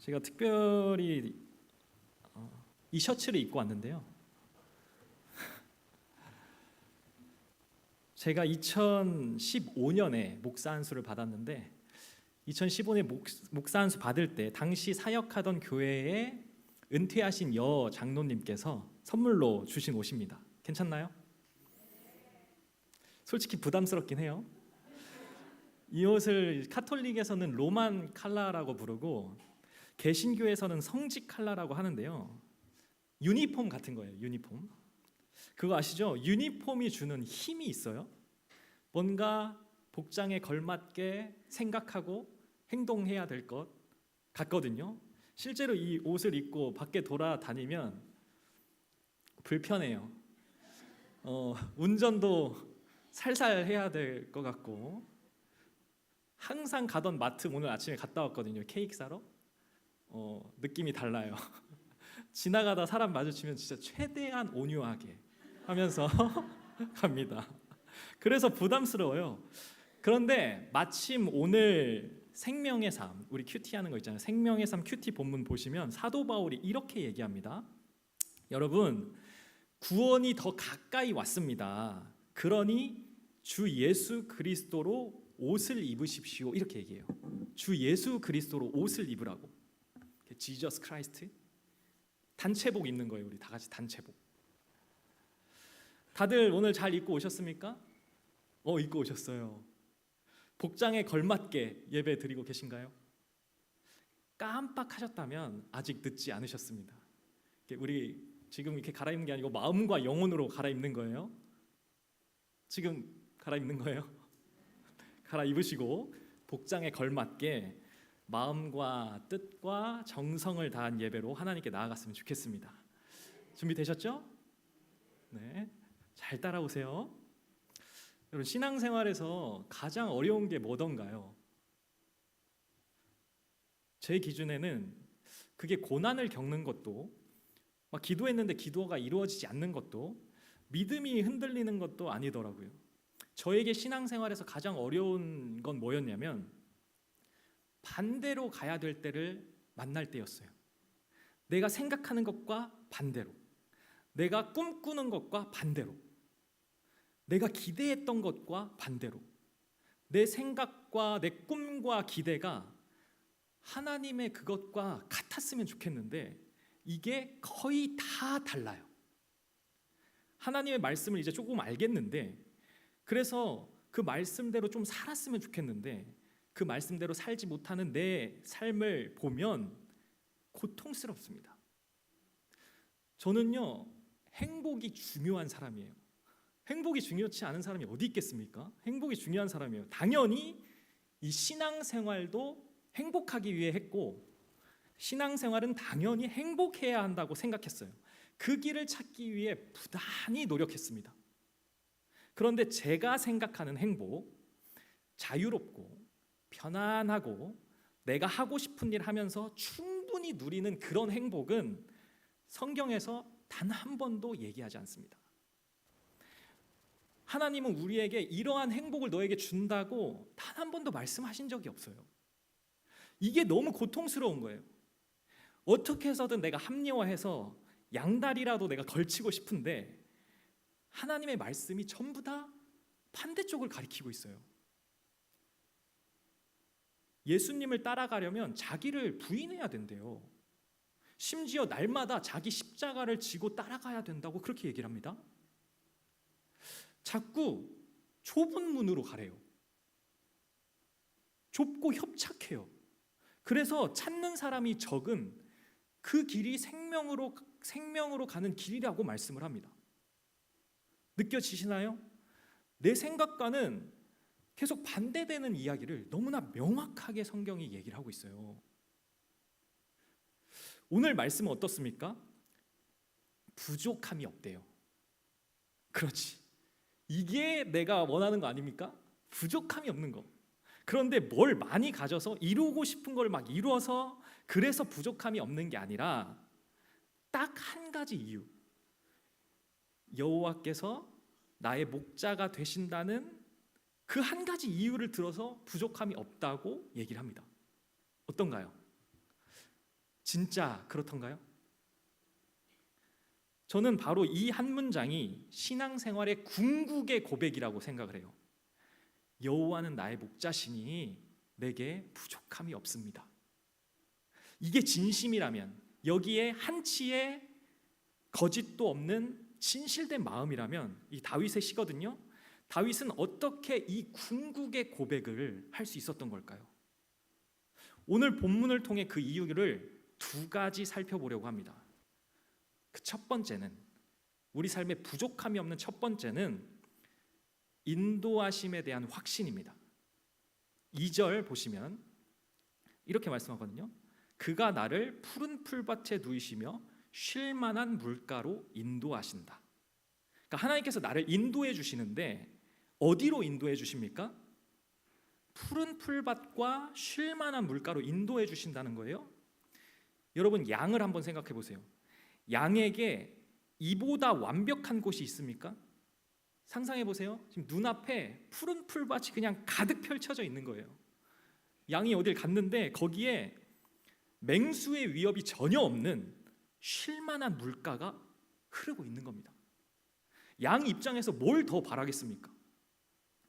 제가 특별히 이 셔츠를 입고 왔는데요. 제가 2015년에 목사 안수를 받았는데 2015년에 목사 안수 받을 때 당시 사역하던 교회에 은퇴하신 여 장로님께서 선물로 주신 옷입니다. 괜찮나요? 솔직히 부담스럽긴 해요. 이 옷을 카톨릭에서는 로만 칼라라고 부르고 개신교에서는 성직 칼라라고 하는데요. 유니폼 같은 거예요. 유니폼. 그거 아시죠? 유니폼이 주는 힘이 있어요. 뭔가 복장에 걸맞게 생각하고 행동해야 될 것 같거든요. 실제로 이 옷을 입고 밖에 돌아다니면 불편해요. 운전도 살살 해야 될 것 같고, 항상 가던 마트 오늘 아침에 갔다 왔거든요. 케이크 사러. 느낌이 달라요. 지나가다 사람 마주치면 진짜 최대한 온유하게 하면서 갑니다. 그래서 부담스러워요. 그런데 마침 오늘 생명의 삶, 우리 큐티 하는 거 있잖아요. 생명의 삶 큐티 본문 보시면 사도 바울이 이렇게 얘기합니다. 여러분, 구원이 더 가까이 왔습니다. 그러니 주 예수 그리스도로 옷을 입으십시오. 이렇게 얘기해요. 주 예수 그리스도로 옷을 입으라고. 지저스 크라이스트. 단체복 입는 거예요. 우리 다 같이 단체복. 다들 오늘 잘 입고 오셨습니까? 입고 오셨어요. 복장에 걸맞게 예배 드리고 계신가요? 깜빡하셨다면 아직 늦지 않으셨습니다. 우리 지금 이렇게 갈아입는 게 아니고 마음과 영혼으로 갈아입는 거예요. 지금 갈아입는 거예요. 갈아입으시고 복장에 걸맞게 마음과 뜻과 정성을 다한 예배로 하나님께 나아갔으면 좋겠습니다. 준비되셨죠? 네, 잘 따라오세요. 여러분, 신앙생활에서 가장 어려운 게 뭐던가요? 제 기준에는 그게 고난을 겪는 것도, 막 기도했는데 기도가 이루어지지 않는 것도, 믿음이 흔들리는 것도 아니더라고요. 저에게 신앙생활에서 가장 어려운 건 뭐였냐면 반대로 가야 될 때를 만날 때였어요. 내가 생각하는 것과 반대로, 내가 꿈꾸는 것과 반대로, 내가 기대했던 것과 반대로, 내 생각과 내 꿈과 기대가 하나님의 그것과 같았으면 좋겠는데 이게 거의 다 달라요. 하나님의 말씀을 이제 조금 알겠는데, 그래서 그 말씀대로 좀 살았으면 좋겠는데 그 말씀대로 살지 못하는 내 삶을 보면 고통스럽습니다. 저는요, 행복이 중요한 사람이에요. 행복이 중요치 않은 사람이 어디 있겠습니까? 행복이 중요한 사람이에요. 당연히 이 신앙생활도 행복하기 위해 했고, 신앙생활은 당연히 행복해야 한다고 생각했어요. 그 길을 찾기 위해 부단히 노력했습니다. 그런데 제가 생각하는 행복, 자유롭고 편안하고 내가 하고 싶은 일 하면서 충분히 누리는 그런 행복은 성경에서 단 한 번도 얘기하지 않습니다. 하나님은 우리에게 이러한 행복을 너에게 준다고 단 한 번도 말씀하신 적이 없어요. 이게 너무 고통스러운 거예요. 어떻게 해서든 내가 합리화해서 양다리라도 내가 걸치고 싶은데 하나님의 말씀이 전부 다 반대쪽을 가리키고 있어요. 예수님을 따라가려면 자기를 부인해야 된대요. 심지어 날마다 자기 십자가를 지고 따라가야 된다고 그렇게 얘기를 합니다. 자꾸 좁은 문으로 가래요. 좁고 협착해요. 그래서 찾는 사람이 적은 그 길이 생명으로 가는 길이라고 말씀을 합니다. 느껴지시나요? 내 생각과는 계속 반대되는 이야기를 너무나 명확하게 성경이 얘기를 하고 있어요. 오늘 말씀은 어떻습니까? 부족함이 없대요. 그렇지. 이게 내가 원하는 거 아닙니까? 부족함이 없는 거. 그런데 뭘 많이 가져서 이루고 싶은 걸 막 이루어서 그래서 부족함이 없는 게 아니라 딱 한 가지 이유. 여호와께서 나의 목자가 되신다는 그 한 가지 이유를 들어서 부족함이 없다고 얘기를 합니다. 어떤가요? 진짜 그렇던가요? 저는 바로 이 한 문장이 신앙생활의 궁극의 고백이라고 생각을 해요. 여호와는 나의 목자시니 내게 부족함이 없습니다. 이게 진심이라면, 여기에 한치의 거짓도 없는 진실된 마음이라면 이 다윗의 시거든요. 다윗은 어떻게 이 궁극의 고백을 할 수 있었던 걸까요? 오늘 본문을 통해 그 이유를 두 가지 살펴보려고 합니다. 그 첫 번째는, 우리 삶에 부족함이 없는 첫 번째는 인도하심에 대한 확신입니다. 2절 보시면 이렇게 말씀하거든요. 그가 나를 푸른 풀밭에 누이시며 쉴 만한 물가로 인도하신다. 그러니까 하나님께서 나를 인도해 주시는데 어디로 인도해 주십니까? 푸른 풀밭과 쉴 만한 물가로 인도해 주신다는 거예요. 여러분, 양을 한번 생각해 보세요. 양에게 이보다 완벽한 곳이 있습니까? 상상해 보세요. 지금 눈앞에 푸른 풀밭이 그냥 가득 펼쳐져 있는 거예요. 양이 어딜 갔는데 거기에 맹수의 위협이 전혀 없는 쉴만한 물가가 흐르고 있는 겁니다. 양 입장에서 뭘 더 바라겠습니까?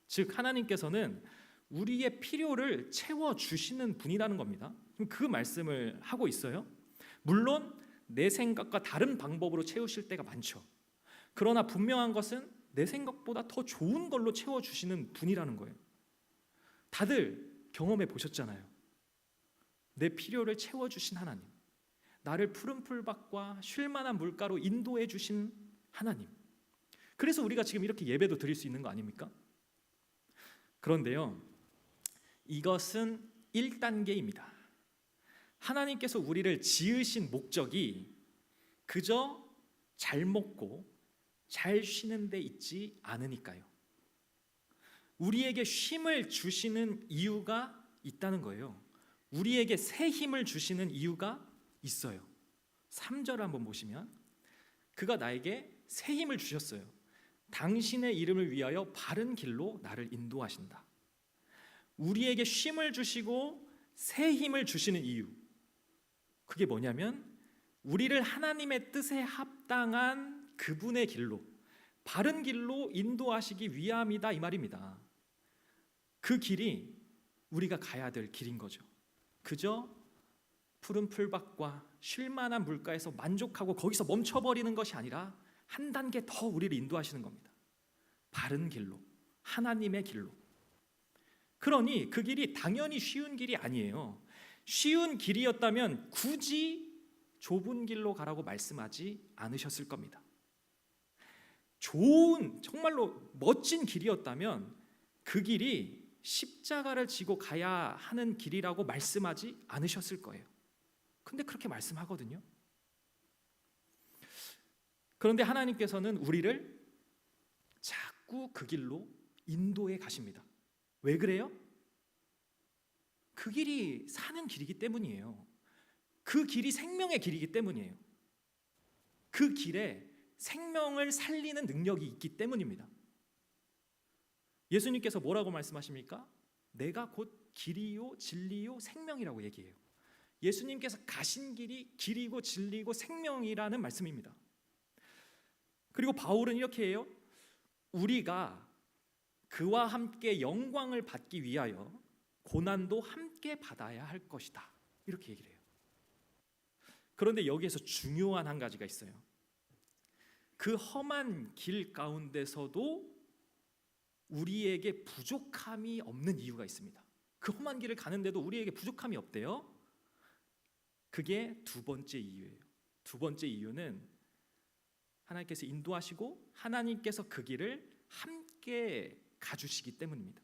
즉 하나님께서는 우리의 필요를 채워주시는 분이라는 겁니다. 그 말씀을 하고 있어요. 물론 내 생각과 다른 방법으로 채우실 때가 많죠. 그러나 분명한 것은 내 생각보다 더 좋은 걸로 채워주시는 분이라는 거예요. 다들 경험해 보셨잖아요. 내 필요를 채워주신 하나님, 나를 푸른 풀밭과 쉴 만한 물가로 인도해 주신 하나님. 그래서 우리가 지금 이렇게 예배도 드릴 수 있는 거 아닙니까? 그런데요, 이것은 1단계입니다. 하나님께서 우리를 지으신 목적이 그저 잘 먹고 잘 쉬는 데 있지 않으니까요. 우리에게 쉼을 주시는 이유가 있다는 거예요. 우리에게 새 힘을 주시는 이유가 있어요. 3절 한번 보시면 그가 나에게 새 힘을 주셨어요. 당신의 이름을 위하여 바른 길로 나를 인도하신다. 우리에게 쉼을 주시고 새 힘을 주시는 이유, 그게 뭐냐면 우리를 하나님의 뜻에 합당한 그분의 길로, 바른 길로 인도하시기 위함이다, 이 말입니다. 그 길이 우리가 가야 될 길인 거죠. 그저 푸른 풀밭과 쉴만한 물가에서 만족하고 거기서 멈춰버리는 것이 아니라 한 단계 더 우리를 인도하시는 겁니다. 바른 길로, 하나님의 길로. 그러니 그 길이 당연히 쉬운 길이 아니에요. 쉬운 길이었다면 굳이 좁은 길로 가라고 말씀하지 않으셨을 겁니다. 좋은, 정말로 멋진 길이었다면 그 길이 십자가를 지고 가야 하는 길이라고 말씀하지 않으셨을 거예요. 근데 그렇게 말씀하거든요. 그런데 하나님께서는 우리를 자꾸 그 길로 인도해 가십니다. 왜 그래요? 그 길이 사는 길이기 때문이에요. 그 길이 생명의 길이기 때문이에요. 그 길에 생명을 살리는 능력이 있기 때문입니다. 예수님께서 뭐라고 말씀하십니까? 내가 곧 길이요 진리요 생명이라고 얘기해요. 예수님께서 가신 길이 길이고 진리고 생명이라는 말씀입니다. 그리고 바울은 이렇게 해요. 우리가 그와 함께 영광을 받기 위하여 고난도 함께 받아야 할 것이다, 이렇게 얘기를 해요. 그런데 여기에서 중요한 한 가지가 있어요. 그 험한 길 가운데서도 우리에게 부족함이 없는 이유가 있습니다. 그 험한 길을 가는데도 우리에게 부족함이 없대요. 그게 두 번째 이유예요. 두 번째 이유는 하나님께서 인도하시고 하나님께서 그 길을 함께 가주시기 때문입니다.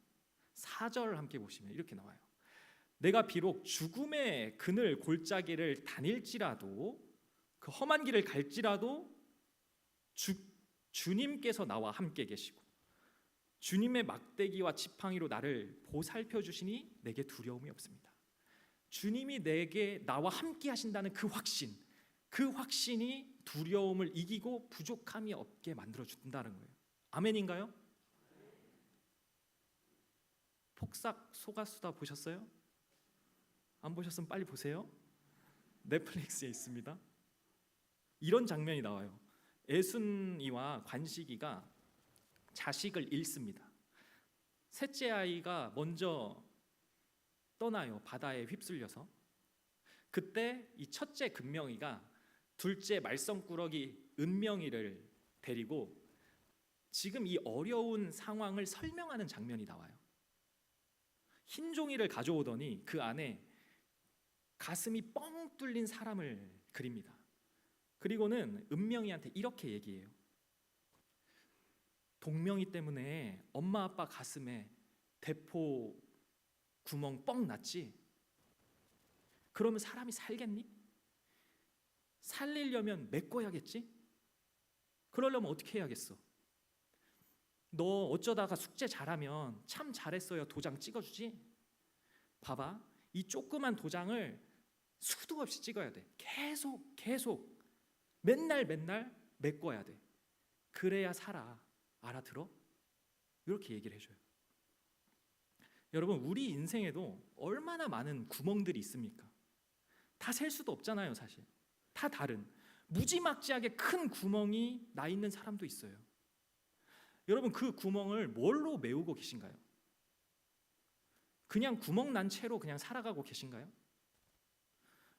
4절 함께 보시면 이렇게 나와요. 내가 비록 죽음의 그늘 골짜기를 다닐지라도, 그 험한 길을 갈지라도 주님께서 나와 함께 계시고 주님의 막대기와 지팡이로 나를 보살펴 주시니 내게 두려움이 없습니다. 주님이 나와 함께 하신다는 그 확신, 그 확신이 두려움을 이기고 부족함이 없게 만들어 준다는 거예요. 아멘인가요? 폭삭 속았수다 보셨어요? 안 보셨으면 빨리 보세요. 넷플릭스에 있습니다. 이런 장면이 나와요. 애순이와 관식이가 자식을 잃습니다. 셋째 아이가 먼저 떠나요. 바다에 휩쓸려서. 그때 이 첫째 금명이가 둘째 말썽꾸러기 은명이를 데리고 지금 이 어려운 상황을 설명하는 장면이 나와요. 흰 종이를 가져오더니 그 안에 가슴이 뻥 뚫린 사람을 그립니다. 그리고는 은명이한테 이렇게 얘기해요. 동명이 때문에 엄마 아빠 가슴에 대포 구멍 뻥 났지? 그러면 사람이 살겠니? 살리려면 메꿔야겠지? 그러려면 어떻게 해야겠어? 너 어쩌다가 숙제 잘하면 참 잘했어요 도장 찍어주지? 봐봐, 이 조그만 도장을 수도 없이 찍어야 돼. 계속 맨날 메꿔야 돼. 그래야 살아. 알아들어? 이렇게 얘기를 해줘요. 여러분, 우리 인생에도 얼마나 많은 구멍들이 있습니까? 다 셀 수도 없잖아요. 사실 다 다른 무지막지하게 큰 구멍이 나 있는 사람도 있어요. 여러분, 그 구멍을 뭘로 메우고 계신가요? 그냥 구멍 난 채로 그냥 살아가고 계신가요?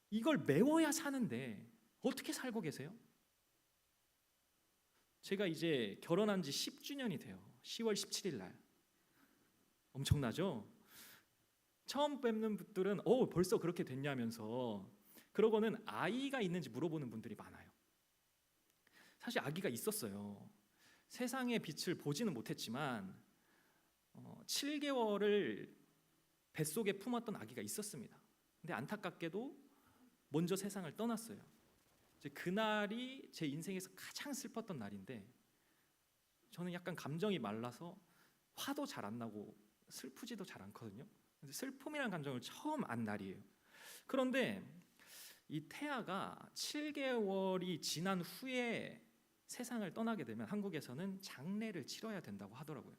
이걸 메워야 사는데 어떻게 살고 계세요? 제가 이제 결혼한 지 10주년이 돼요. 10월 17일 날. 엄청나죠? 처음 뵙는 분들은 벌써 그렇게 됐냐면서, 그러고는 아이가 있는지 물어보는 분들이 많아요. 사실 아기가 있었어요. 세상의 빛을 보지는 못했지만 7개월을 뱃속에 품었던 아기가 있었습니다. 근데 안타깝게도 먼저 세상을 떠났어요. 이제 그날이 제 인생에서 가장 슬펐던 날인데, 저는 약간 감정이 말라서 화도 잘 안 나고 슬프지도 잘 않거든요. 슬픔이라는 감정을 처음 안 날이에요. 그런데 이 태아가 7개월이 지난 후에 세상을 떠나게 되면 한국에서는 장례를 치러야 된다고 하더라고요.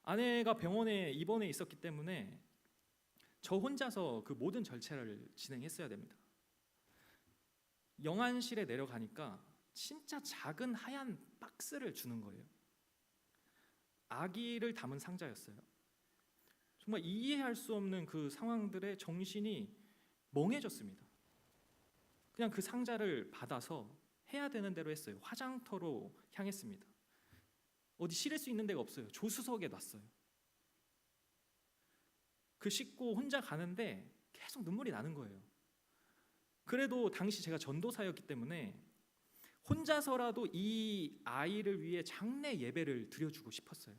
아내가 병원에 입원해 있었기 때문에 저 혼자서 그 모든 절차를 진행했어야 됩니다. 영안실에 내려가니까 진짜 작은 하얀 박스를 주는 거예요. 아기를 담은 상자였어요. 정말 이해할 수 없는 그 상황들에 정신이 멍해졌습니다. 그냥 그 상자를 받아서 해야 되는 대로 했어요. 화장터로 향했습니다. 어디 실을 수 있는 데가 없어요. 조수석에 놨어요. 그 싣고 혼자 가는데 계속 눈물이 나는 거예요. 그래도 당시 제가 전도사였기 때문에 혼자서라도 이 아이를 위해 장례 예배를 드려주고 싶었어요.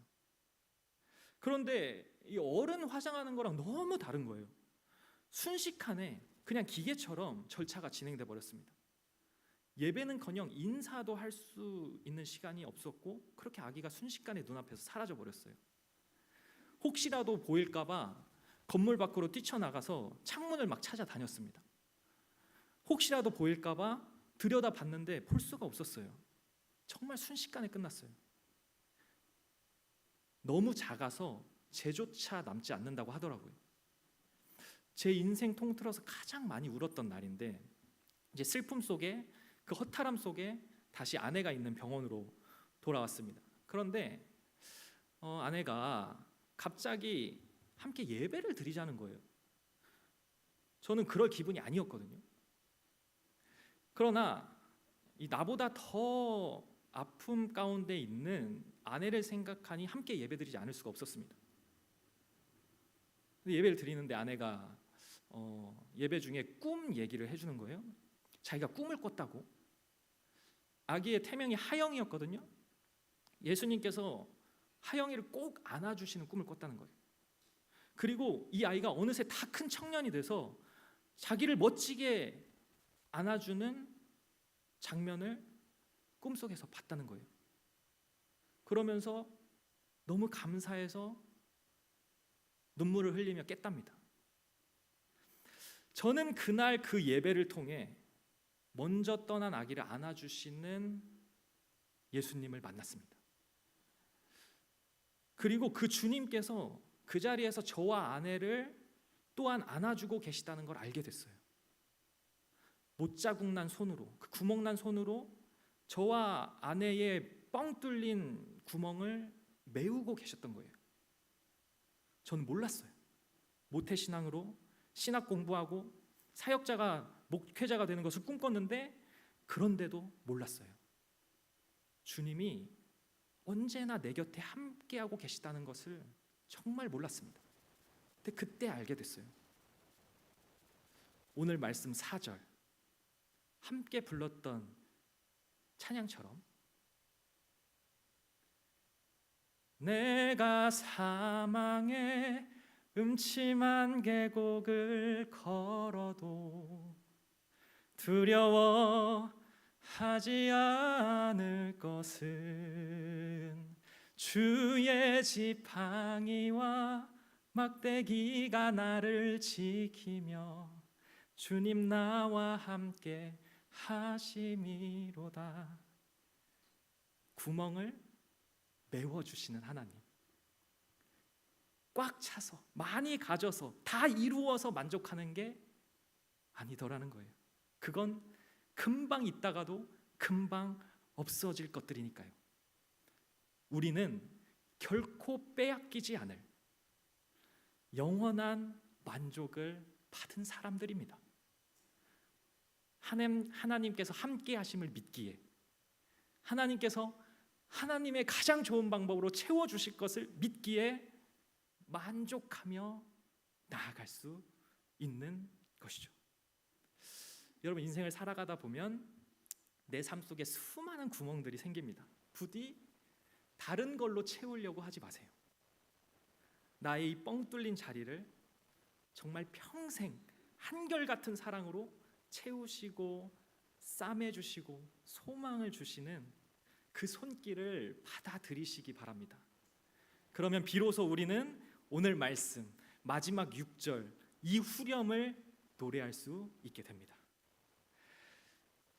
그런데 이 어른 화장하는 거랑 너무 다른 거예요. 순식간에 그냥 기계처럼 절차가 진행돼 버렸습니다. 예배는커녕 인사도 할 수 있는 시간이 없었고, 그렇게 아기가 순식간에 눈앞에서 사라져 버렸어요. 혹시라도 보일까 봐 건물 밖으로 뛰쳐나가서 창문을 막 찾아다녔습니다. 혹시라도 보일까 봐 들여다봤는데 볼 수가 없었어요. 정말 순식간에 끝났어요. 너무 작아서 죄조차 남지 않는다고 하더라고요. 제 인생 통틀어서 가장 많이 울었던 날인데, 이제 슬픔 속에, 그 허탈함 속에 다시 아내가 있는 병원으로 돌아왔습니다. 그런데 아내가 갑자기 함께 예배를 드리자는 거예요. 저는 그럴 기분이 아니었거든요. 그러나 이 나보다 더 아픔 가운데 있는 아내를 생각하니 함께 예배드리지 않을 수가 없었습니다. 예배를 드리는데 아내가 예배 중에 꿈 얘기를 해주는 거예요. 자기가 꿈을 꿨다고. 아기의 태명이 하영이었거든요. 예수님께서 하영이를 꼭 안아주시는 꿈을 꿨다는 거예요. 그리고 이 아이가 어느새 다 큰 청년이 돼서 자기를 멋지게 안아주는 장면을 꿈속에서 봤다는 거예요. 그러면서 너무 감사해서 눈물을 흘리며 깼답니다. 저는 그날 그 예배를 통해 먼저 떠난 아기를 안아주시는 예수님을 만났습니다. 그리고 그 주님께서 그 자리에서 저와 아내를 또한 안아주고 계시다는 걸 알게 됐어요. 못자국 난 손으로, 그 구멍 난 손으로 저와 아내의 뻥 뚫린 구멍을 메우고 계셨던 거예요. 저는 몰랐어요. 모태신앙으로 신학 공부하고 사역자가 목회자가 되는 것을 꿈꿨는데 그런데도 몰랐어요. 주님이 언제나 내 곁에 함께하고 계시다는 것을 정말 몰랐습니다. 근데 그때 알게 됐어요. 오늘 말씀 4절 함께 불렀던 찬양처럼 내가 사망의 음침한 계곡을 걸어도 두려워하지 않을 것은 주의 지팡이와 막대기가 나를 지키며 주님 나와 함께 하심이로다. 구멍을 메워주시는 하나님, 꽉 차서 많이 가져서 다 이루어서 만족하는 게 아니더라는 거예요. 그건 금방 있다가도 금방 없어질 것들이니까요. 우리는 결코 빼앗기지 않을 영원한 만족을 받은 사람들입니다. 하나님께서 함께 하심을 믿기에, 하나님께서 하나님의 가장 좋은 방법으로 채워주실 것을 믿기에 만족하며 나아갈 수 있는 것이죠. 여러분, 인생을 살아가다 보면 내 삶 속에 수많은 구멍들이 생깁니다. 부디 다른 걸로 채우려고 하지 마세요. 나의 이 뻥 뚫린 자리를 정말 평생 한결같은 사랑으로 채우시고 싸매주시고 소망을 주시는 그 손길을 받아들이시기 바랍니다. 그러면 비로소 우리는 오늘 말씀 마지막 6절 이 후렴을 노래할 수 있게 됩니다.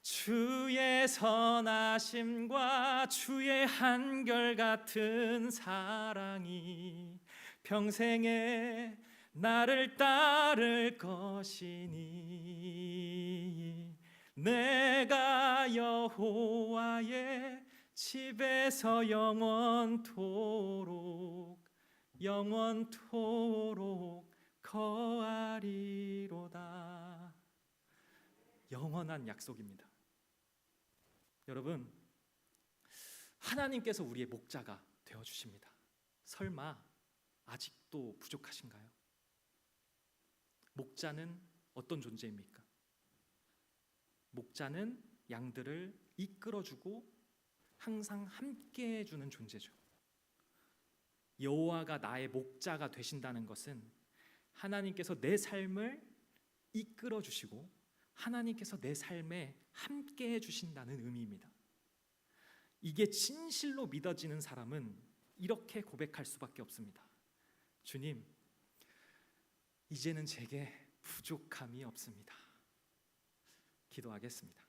주의 선하심과 주의 한결같은 사랑이 평생에 나를 따를 것이니 내가 여호와의 집에서 영원토록 거하리로다. 영원한 약속입니다. 여러분, 하나님께서 우리의 목자가 되어주십니다. 설마 아직도 부족하신가요? 목자는 어떤 존재입니까? 목자는 양들을 이끌어주고 항상 함께 해주는 존재죠. 여호와가 나의 목자가 되신다는 것은 하나님께서 내 삶을 이끌어주시고 하나님께서 내 삶에 함께 해주신다는 의미입니다. 이게 진실로 믿어지는 사람은 이렇게 고백할 수밖에 없습니다. 주님, 이제는 제게 부족함이 없습니다. 기도하겠습니다.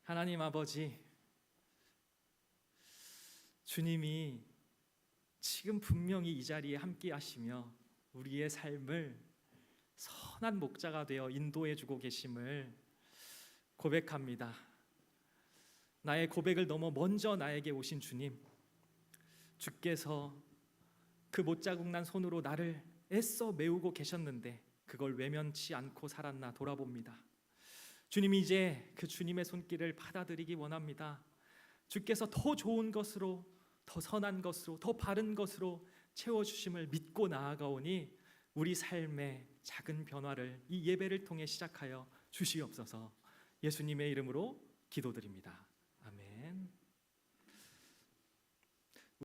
하나님 아버지, 주님이 지금 분명히 이 자리에 함께 하시며 우리의 삶을 선한 목자가 되어 인도해 주고 계심을 고백합니다. 나의 고백을 넘어 먼저 나에게 오신 주님, 주께서 그 못자국 난 손으로 나를 애써 메우고 계셨는데 그걸 외면치 않고 살았나 돌아봅니다. 주님이 이제 그 주님의 손길을 받아들이기 원합니다. 주께서 더 좋은 것으로, 더 선한 것으로, 더 바른 것으로 채워주심을 믿고 나아가오니 우리 삶의 작은 변화를 이 예배를 통해 시작하여 주시옵소서. 예수님의 이름으로 기도드립니다.